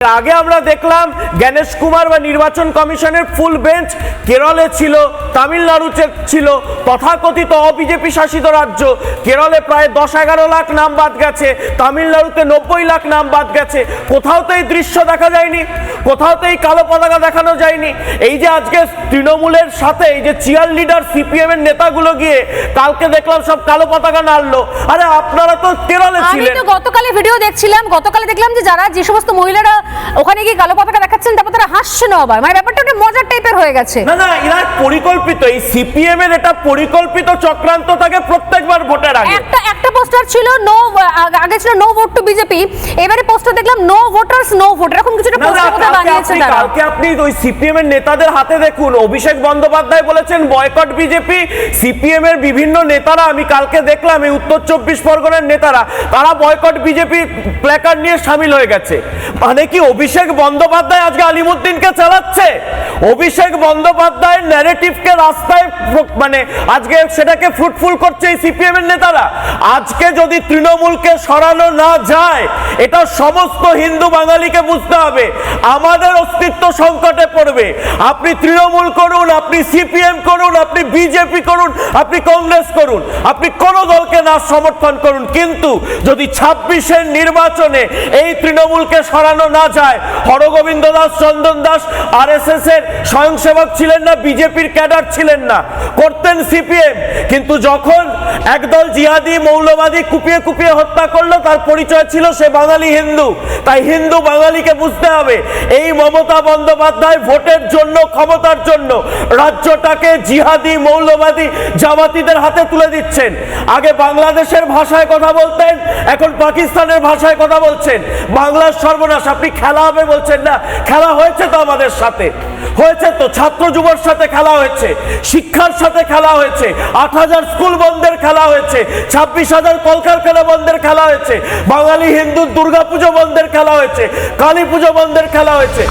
আগে আমরা দেখলাম গণেশ কুমার বা নির্বাচন কমিশনের ফুল বেঞ্চ কেরলে ছিল, তামিলনাড়ুতে ছিল, তথাকথিত অবিজেপি শাসিত রাজ্য। কেরলে প্রায় 10-11 লাখ নাম বাদ গেছে, তামিলনাড়ুতে 90 লাখ নাম বাদ গেছে। কোথাও তো এই দৃশ্য দেখা যায়নি, কোথাও তো এই কালো পতাকা দেখানো যায়নি। এই যে আজকে তৃণমূলের সাথে এই যে চিয়ার লিডার সিপিএম এর নেতাগুলো গিয়ে কালকে দেখলাম সব কালো পতাকা নাড়লো। আরে আপনারা তো কেরলে ছিলেন। আমি তো গতকালে ভিডিও দেখছিলাম, গতকালে দেখলাম যে যারা যে সমস্ত মহিলারা ওখানে গিয়ে কালো পতাকা দেখাচ্ছেন তারপর তারা হাসছেন আবার, মানে ব্যাপারটা একটা মজার টাইপের হয়ে গেছে। না না, এরা পরিকল্পিত, এই সিপিএম এর এটা পরিকল্পিত চক্রান্ত থাকে প্রত্যেকবার ভোটের আগে। একটা পোস্টার ছিল নো, আগে ছিল নো ভোট টু বিজেপি, এবারে পোস্টার দেখলাম নো ভোটারস নো ভোট, এরকম কিছু একটা পোস্টার কথা বানিয়েছে তারা। কালকে আপনি ওই সিপিএম এর নেতাদের হাতে দেখুন, অভিষেক বন্দ্যোপাধ্যায় বলেছেন বয়কট বিজেপি। সিপিএম এর বিভিন্ন নেতারা, আমি কালকে দেখলাম এই উত্তর 24 পরগনার নেতারা, তারা বয়কট বিজেপি প্ল্যাকার্ড নিয়ে শামিল হয়ে গেছে। মানে কি অভিষেক বন্দ্যোপাধ্যায় আজকে আলিমুদ্দিনকে চালাচ্ছে? অভিষেক বন্দ্যোপাধ্যায়ের ন্যারেটিভকে রাস্তায় মানে আজকে সেটাকে ফ্রুটফুল করছে এই সিপিএম এর নেতারা। আজকে যদি তৃণমূলকে সরানো না যায়, এটা সমস্ত হিন্দু বাঙালিকে বুঝতে হবে, আমাদের অস্তিত্ব সংকটে পড়বে। আপনি তৃণমূল করুন, আপনি সিপিএম করুন, আপনি বিজেপি করুন, আপনি কংগ্রেস করুন, আপনি কোন দলকে না সমর্থন করুন, কিন্তু যদি 26-এর নির্বাচনে এই তৃণমূলকে সরানো না যায়, হরগোবিন্দ দাস, চন্দন দাস আরএসএস এর স্বয়ংসেবক ছিলেন না, বিজেপির ক্যাডার ছিলেন না, করতেন সিপিএম। কিন্তু যখন একদল জিহাদি মৌলবাদী কুপিয়ে কুপিয়ে হত্যা করলো, তার পরিচয় ছিল সে বাঙালি হিন্দু। তাই হিন্দু বাঙালিকে বুঝতে হবে, এই মমতা বন্দ্যোপাধ্যায় ভোটের জন্য, ক্ষমতার জন্য রাজ্যটাকে জিহাদি মৌলবাদী জামাতিদের হাতে তুলে দিচ্ছেন। আগে বাংলাদেশের ভাষায় কথা বলতেন, এখন পাকিস্তানের ভাষায় কথা বলছেন। বাংলার সর্বনাশ। আপনি খেলা হবে বলছেন না, খেলা হয়েছে তো আমাদের সাথে, হয়েছে তো, ছাত্র যুবর সাথে খেলা হয়েছে, শিক্ষার সাথে খেলা হয়েছে, 8,000 স্কুল বন্ধের খেলা হয়েছে, 26,000 কলকারখানা বন্ধের খেলা হয়েছে, বাঙালি হিন্দু দুর্গাপুজো বন্ধের খেলা হয়েছে, কালী পুজো বন্ধের খেলা হয়েছে।